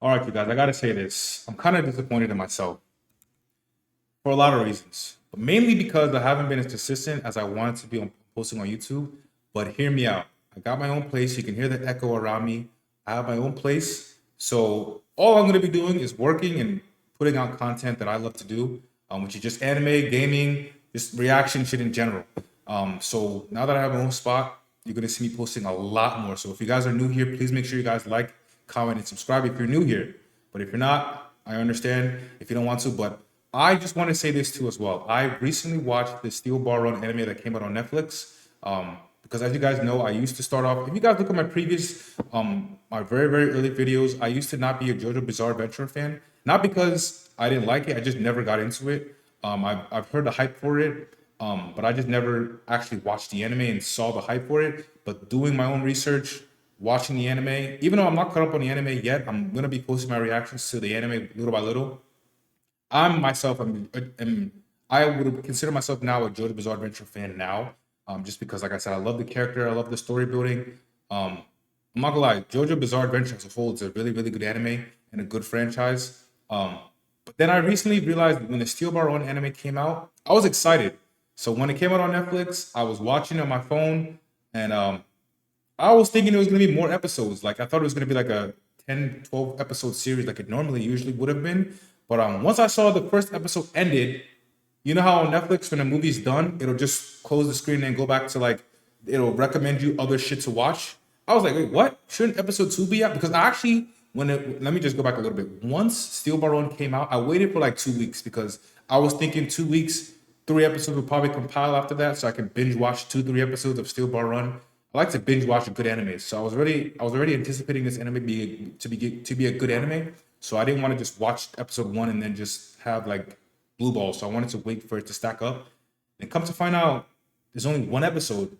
All right, you guys, I gotta say this. I'm kind of disappointed in myself for a lot of reasons, but mainly because I haven't been as consistent as I wanted to be on posting on YouTube. But hear me out. I got my own place. You can hear the echo around me. I have my own place. So all I'm gonna be doing is working and putting out content that I love to do, which is just anime, gaming, just reaction shit in general. So now that I have my own spot, you're gonna see me posting a lot more. So if you guys are new here, please make sure you guys like, comment, and subscribe if you're new here. But if you're not, I understand if you don't want to. But I just want to say this too as well. I recently watched the Steel Ball Run anime that came out on Netflix. Because as you guys know, I used to start off. If you guys look at my previous, my very early videos, I used to not be a JoJo Bizarre Adventure fan. Not because I didn't like it, I just never got into it. I've heard the hype for it, but I just never actually watched the anime and saw the hype for it. But doing my own research, watching the anime, even though I'm not caught up on the anime yet, I'm gonna be posting my reactions to the anime little by little. I'm myself, I would consider myself now a JoJo Bizarre Adventure fan now, just because, like I said, I love the character, I love the story building. I'm not gonna lie, JoJo Bizarre Adventure as a whole is a really good anime and a good franchise. But then I recently realized when the Steel Ball Run anime came out, I was excited. So when it came out on Netflix, I was watching it on my phone, and I was thinking it was gonna be more episodes. Like I thought it was gonna be like a 10, 12 episode series like it normally usually would have been. But once I saw the first episode ended, you know how on Netflix when a movie's done, it'll just close the screen and go back to like it'll recommend you other shit to watch. I was like, wait, what? Shouldn't episode 2 be out? Because I actually let me just go back a little bit. Once Steel Ball Run came out, I waited for like 2 weeks because I was thinking 2 weeks, 3 episodes would probably compile after that, so I can binge watch 2, 3 episodes of Steel Ball Run. I like to binge watch a good anime, so I was already anticipating this anime to be a good anime. So I didn't want to just watch episode 1 and then just have like blue balls. So I wanted to wait for it to stack up. And come to find out, there's only one episode,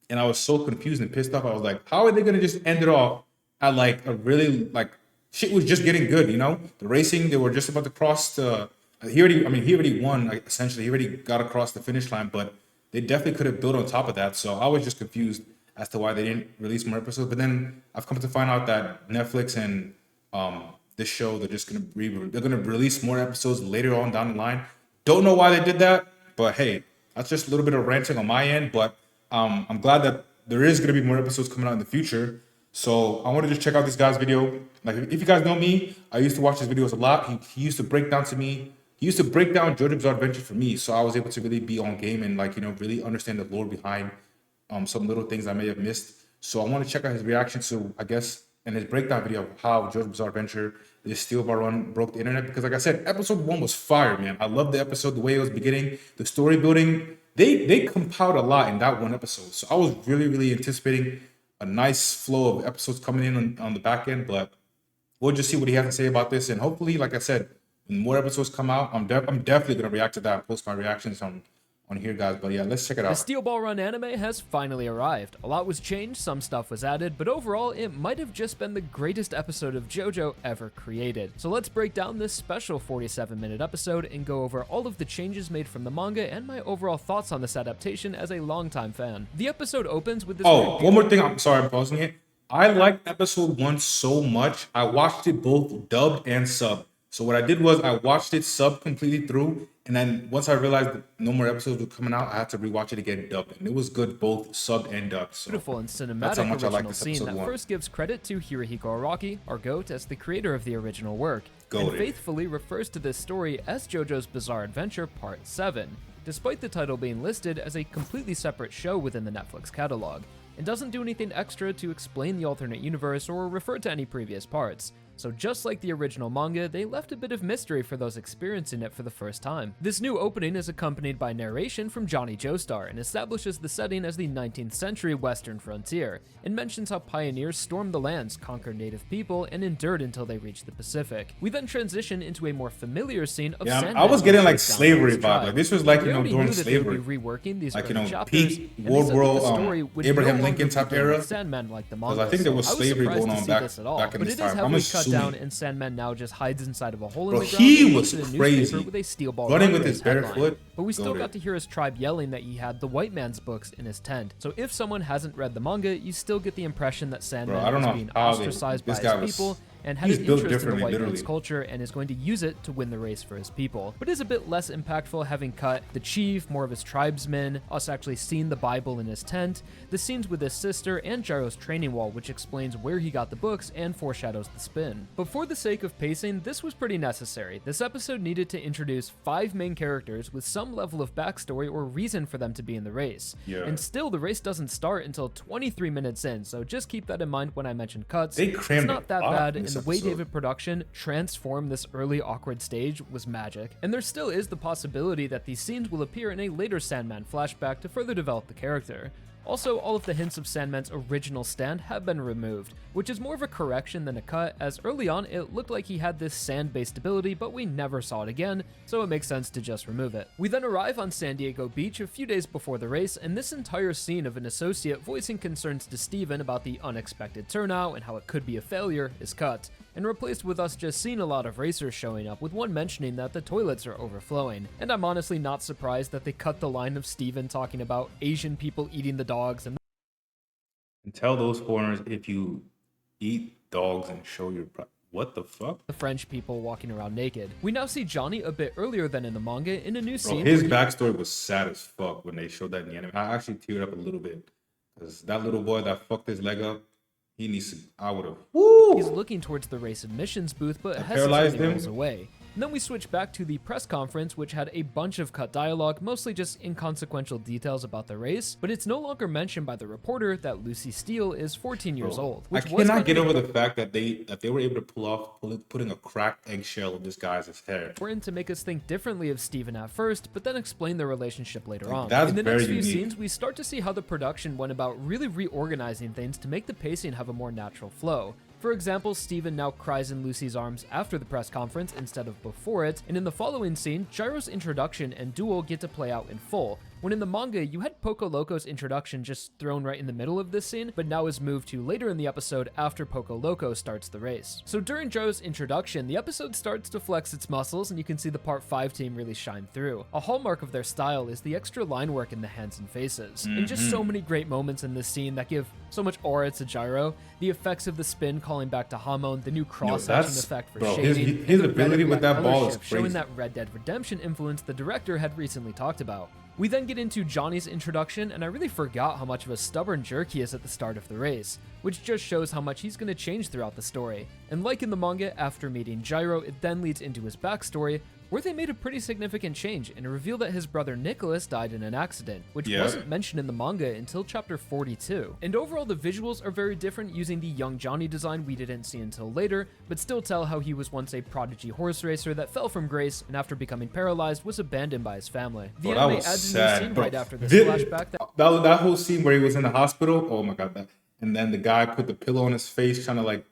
and I was so confused and pissed off. I was like, how are they gonna just end it off at like a really like shit was just getting good, you know? The racing, they were just about to cross the he already won, like, essentially. He already got across the finish line, but they definitely could have built on top of that. So I was just confused as to why they didn't release more episodes. But then I've come to find out that Netflix and this show, they're gonna release more episodes later on down the line. Don't know why they did that, but hey, that's just a little bit of ranting on my end. But I'm glad that there is gonna be more episodes coming out in the future. So I want to just check out this guy's video. Like if you guys know me, I used to watch his videos a lot. He used to break down to me. He used to break down JoJo Bizarre Adventure for me, so I was able to really be on game and like really understand the lore behind some little things I may have missed. So I want to check out his reaction to, I guess, and his breakdown video of how JoJo Bizarre Adventure, this Steel Ball Run broke the internet. Because like I said, episode 1 was fire, man. I loved the episode, the way it was beginning, the story building. They compiled a lot in that one episode. So I was really anticipating a nice flow of episodes coming in on the back end. But we'll just see what he has to say about this. And hopefully, like I said, when more episodes come out, I'm definitely gonna react to that and post my reactions on here, guys. But yeah, let's check it The out. Steel Ball Run anime has finally arrived. A lot was changed, some stuff was added, but overall, it might have just been the greatest episode of JoJo ever created. So let's break down this special 47-minute episode and go over all of the changes made from the manga and my overall thoughts on this adaptation as a longtime fan. The episode opens with this. Oh, one more thing. I'm sorry, I'm pausing it. I liked episode 1 so much. I watched it both dubbed and subbed. So what I did was I watched it subbed completely through, and then once I realized that no more episodes were coming out, I had to rewatch it again dubbed, and it was good both subbed and dubbed. So Beautiful and that's how cinematic much I like original this scene episode that 1. first gives credit to Hirohiko Araki, or GOAT, as the creator of the original work, and Goated. faithfully refers to this story as JoJo's Bizarre Adventure Part 7, despite the title being listed as a completely separate show within the Netflix catalog, and doesn't do anything extra to explain the alternate universe or refer to any previous parts. So just like the original manga, they left a bit of mystery for those experiencing it for the first time. This new opening is accompanied by narration from Johnny Joestar and establishes the setting as the 19th century western frontier, and mentions how pioneers stormed the lands, conquered native people, and endured until they reached the Pacific. We then transition into a more familiar scene of Yeah, Sandman I was getting being like chased down by slavery his vibe. tribe. Like this was like We already during knew that they would slavery, be reworking these like early chapters, peak and they World said that the War story would no Abraham longer Lincoln be type dealing era. with Sandman like the Because manga. I think there was So slavery surprised going to on see back this at all, back in but this it is time. I'm heavily cut down, assuming. and Sandman now just hides inside of a hole in Bro, the ground. he and was leaves it in a crazy. newspaper with a steel ball Running run with as his bare headline. foot. But we still Goated. got to hear his tribe yelling that he had the white man's books in his tent. So if someone hasn't read the manga, you still get the impression that Sandman I don't is know being how ostracized by this guy his was people, and had He's an built interest in the differently, white man's literally. culture and is going to use it to win the race for his people. But it is a bit less impactful having cut the chief, more of his tribesmen, us actually seeing the Bible in his tent, the scenes with his sister, and Gyro's training wall, which explains where he got the books and foreshadows the spin. But for the sake of pacing, this was pretty necessary. This episode needed to introduce 5 main characters with some level of backstory or reason for them to be in the race. Yeah. And still, the race doesn't start until 23 minutes in, so just keep that in mind when I mention cuts. They It's crammed not a that lot bad, in and this the way episode. David Production transformed this early awkward stage was magic. And there still is the possibility that these scenes will appear in a later Sandman flashback to further develop the character. Also, all of the hints of Sandman's original stand have been removed, which is more of a correction than a cut, as early on it looked like he had this sand-based ability, but we never saw it again, so it makes sense to just remove it. We then arrive on San Diego Beach a few days before the race, and this entire scene of an associate voicing concerns to Steven about the unexpected turnout and how it could be a failure is cut, and replaced with us just seeing a lot of racers showing up, with one mentioning that the toilets are overflowing. And I'm honestly not surprised that they cut the line of Steven talking about Asian people eating the dogs and And tell those foreigners if you eat dogs and show your what the fuck? the French people walking around naked. We now see Johnny a bit earlier than in the manga in a new Bro, scene his where he backstory was sad as fuck when they showed that in the anime. I actually teared up a little bit because that little boy that fucked his leg up, he needs to. I would have. he's looking towards the race admissions booth, but paralyzed hesitantly him? rolls away. And then we switch back to the press conference, which had a bunch of cut dialogue, mostly just inconsequential details about the race, but it's no longer mentioned by the reporter that Lucy Steele is 14 years old. I Which was cannot kind get of over the fact that they were able to pull off putting a cracked eggshell in this guy's hair. important to make us think differently of Steven at first, but then explain their relationship later on. that's In the very next few unique. scenes, we start to see how the production went about really reorganizing things to make the pacing have a more natural flow. For example, Steven now cries in Lucy's arms after the press conference instead of before it, and in the following scene, Gyro's introduction and duel get to play out in full, when in the manga, you had Poco Loco's introduction just thrown right in the middle of this scene, but now is moved to later in the episode after Poco Loco starts the race. So during Gyro's introduction, the episode starts to flex its muscles, and you can see the Part 5 team really shine through. A hallmark of their style is the extra line work in the hands and faces, and just so many great moments in this scene that give so much aura to Gyro. The effects of the spin calling back to Hamon, the new cross-hatching that's- effect for bro, shading, his and the ability red with and that black ball color is shift, showing crazy. that Red Dead Redemption influence the director had recently talked about. We then get into Johnny's introduction, and I really forgot how much of a stubborn jerk he is at the start of the race, which just shows how much he's going to change throughout the story. And like in the manga, after meeting Gyro, it then leads into his backstory, where they made a pretty significant change and revealed that his brother Nicholas died in an accident, which Yeah. wasn't mentioned in the manga until chapter 42. And overall, the visuals are very different, using the young Johnny design we didn't see until later, but still tell how he was once a prodigy horse racer that fell from grace and after becoming paralyzed was abandoned by his family. The Bro, that anime was adds a sad, new scene bro. right after this Thi- flashback that That whole scene where he was in the hospital. Oh my god, and then the guy put the pillow on his face, trying to like.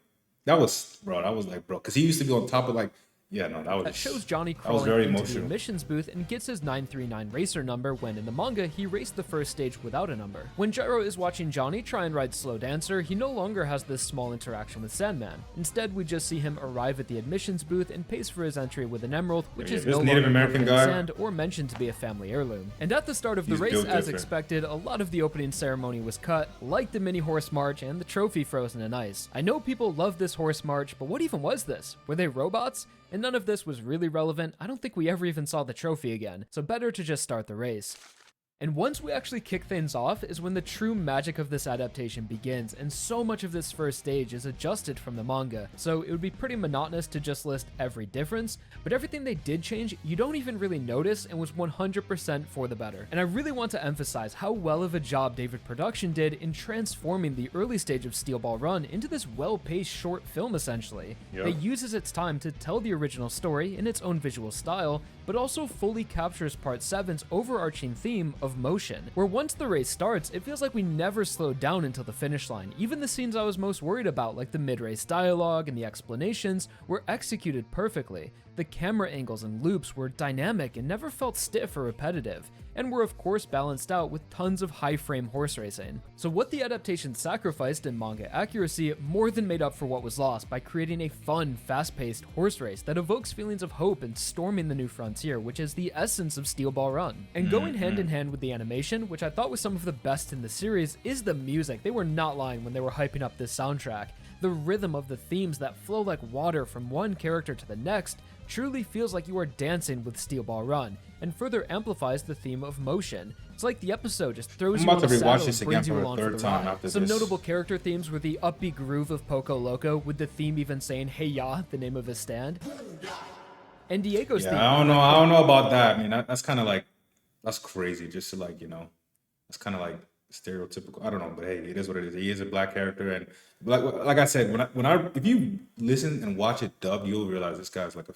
That was like, bro, because he used to be on top of like. Yeah, no, that shows Johnny was crawling very into the emotional. admissions booth and gets his 939 racer number when in the manga he raced the first stage without a number. When Gyro is watching Johnny try and ride Slow Dancer, he no longer has this small interaction with Sandman. Instead, we just see him arrive at the admissions booth and pays for his entry with an emerald, which Yeah, is this no Native longer American covered in guy- sand or mentioned to be a family heirloom. And at the start of the He's race, built as different. expected, a lot of the opening ceremony was cut, like the mini horse march and the trophy frozen in ice. I know people love this horse march, but what even was this? Were they robots? And none of this was really relevant. I don't think we ever even saw the trophy again, so better to just start the race. And once we actually kick things off is when the true magic of this adaptation begins, and so much of this first stage is adjusted from the manga, so it would be pretty monotonous to just list every difference, but everything they did change, you don't even really notice and was 100% for the better. And I really want to emphasize how well of a job David Production did in transforming the early stage of Steel Ball Run into this well-paced short film essentially, Yep. that uses its time to tell the original story in its own visual style, but also fully captures Part 7's overarching theme of motion, where once the race starts, it feels like we never slowed down until the finish line. Even the scenes I was most worried about, like the mid-race dialogue and the explanations, were executed perfectly. The camera angles and loops were dynamic and never felt stiff or repetitive, and were of course balanced out with tons of high frame horse racing. So what the adaptation sacrificed in manga accuracy more than made up for what was lost by creating a fun, fast-paced horse race that evokes feelings of hope and storming the new frontier, which is the essence of Steel Ball Run. And going hand in hand with the animation, which I thought was some of the best in the series, is the music. They were not lying when they were hyping up this soundtrack. The rhythm of the themes that flow like water from one character to the next truly feels like you are dancing with Steel Ball Run, and further amplifies the theme of motion. It's like the episode just throws you on a saddle and brings you along for the ride. Some notable character themes were the upbeat groove of Poco Loco, with the theme even saying "Hey Ya," the name of his stand. And Diego's theme. I don't know about that. I mean, that's kind of like, that's crazy. Just to like, that's kind of like stereotypical. I don't know, but hey, it is what it is. He is a black character, and like I said, if you listen and watch it dubbed, you'll realize this guy's like a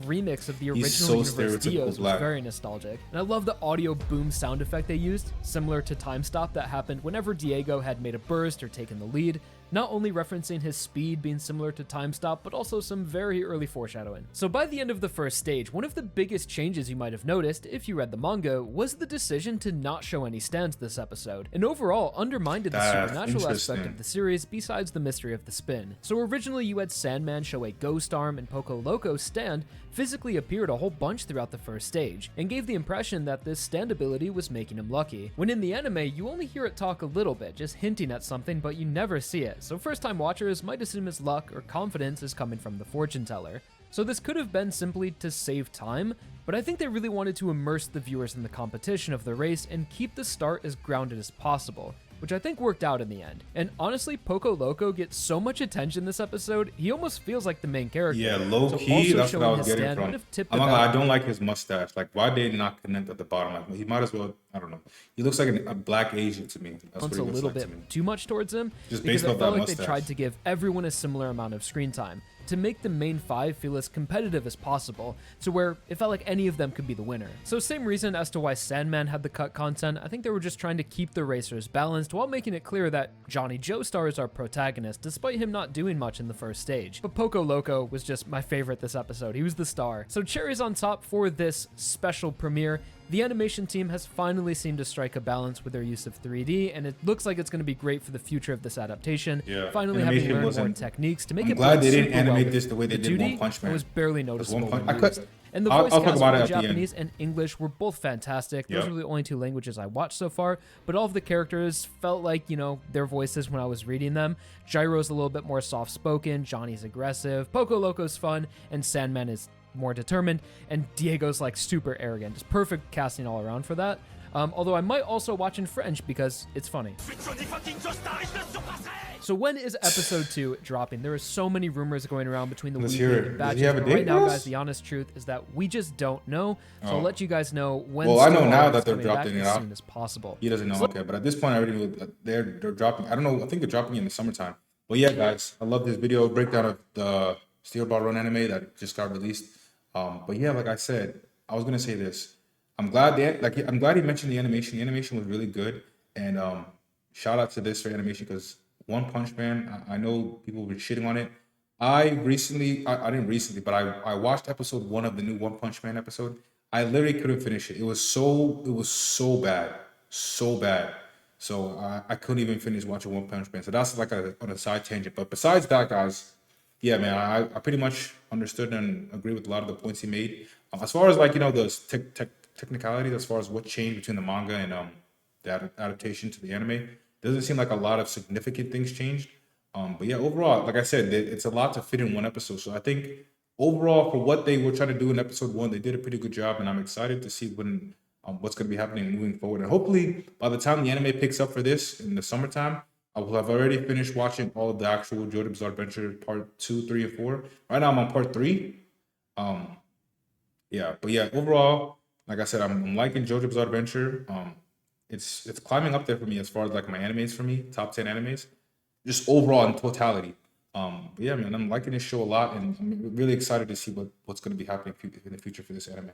remix of the He's original so Universe stereotypical Dios was black. very nostalgic. And I love the audio boom sound effect they used, similar to Time Stop that happened whenever Diego had made a burst or taken the lead, not only referencing his speed being similar to Time Stop, but also some very early foreshadowing. So by the end of the first stage, one of the biggest changes you might have noticed, if you read the manga, was the decision to not show any stands this episode, and overall undermined the supernatural aspect of the series besides the mystery of the spin. So originally you had Sandman show a ghost arm, and Poco Loco's stand physically appeared a whole bunch throughout the first stage, and gave the impression that this stand ability was making him lucky. When in the anime, you only hear it talk a little bit, just hinting at something, but you never see it, so first-time watchers might assume his luck or confidence is coming from the fortune teller. So this could have been simply to save time, but I think they really wanted to immerse the viewers in the competition of the race and keep the start as grounded as possible, which I think worked out in the end. And honestly, Poco Loco gets so much attention this episode, he almost feels like the main character. Yeah, low key, that's what I was getting from. I'm not gonna lie, I don't like his mustache. Like, why did he not connect at the bottom? Like, he might as well, I don't know. He looks like a black Asian to me. That's what he a looks little like bit to me. too much towards him, Just because based I off felt that like they mustache. tried to give everyone a similar amount of screen time to make the main five feel as competitive as possible, to where it felt like any of them could be the winner. So same reason as to why Sandman had the cut content. I think they were just trying to keep the racers balanced while making it clear that Johnny Joestar is our protagonist, despite him not doing much in the first stage. But Poco Loco was just my favorite this episode. He was the star. So cherries on top for this special premiere. The animation team has finally seemed to strike a balance with their use of 3D, and it looks like it's going to be great for the future of this adaptation. Yeah, Finally having animation learned more wasn't- techniques to make I'm it glad blend they didn't super well animate with this the way they the did 2D. One Punch Man. It was barely noticeable. One Punch- when I could- used. And the I'll voice talk cast about for it at the end. Japanese and English were both fantastic. Those Yep. were the only two languages I watched so far, but all of the characters felt like, their voices when I was reading them. Gyro's a little bit more soft-spoken, Johnny's aggressive, Poco Loco's fun, and Sandman is more determined, and Diego's like super arrogant. Just perfect casting all around for that. Although I might also watch in French because it's funny. So when is episode 2 dropping? There are so many rumors going around between the Let's weekly hear it. and Does batches. he have a But date right now, for us? guys, the honest truth is that we just don't know. So I'll Oh. let you guys know when. Well, I know Steel now Ball that is they're coming back dropping it as out. soon as possible. He doesn't know. Okay, but at this point, I already knew that they're dropping. I don't know. I think they're dropping in the summertime. But yeah, guys, I love this video breakdown of the Steel Ball Run anime that just got released. But yeah, like I said, I was gonna say this. I'm glad he mentioned the animation. The animation was really good, and shout out to this for animation because One Punch Man. I know people were shitting on it. I didn't recently, but I watched episode 1 of the new One Punch Man episode. I literally couldn't finish it. It was so bad, so bad. So I couldn't even finish watching One Punch Man. So that's like on a side tangent. But besides that, guys, yeah, man, I pretty much understood and agree with a lot of the points he made. As far as the technicalities, as far as what changed between the manga and the adaptation to the anime, doesn't seem like a lot of significant things changed. But yeah, overall, like I said, it's a lot to fit in one episode. So I think overall, for what they were trying to do in episode 1, they did a pretty good job, and I'm excited to see what's going to be happening moving forward. And hopefully, by the time the anime picks up for this in the summertime, I will have already finished watching all of the actual JoJo's Bizarre Adventure part 2, 3, and 4. Right now, I'm on part 3. Yeah, but yeah, overall, like I said, I'm liking JoJo's Bizarre Adventure. It's climbing up there for me as far as like my animes for me, top 10 animes, just overall in totality. But yeah, man, I'm liking this show a lot, and I'm really excited to see what's going to be happening in the future for this anime.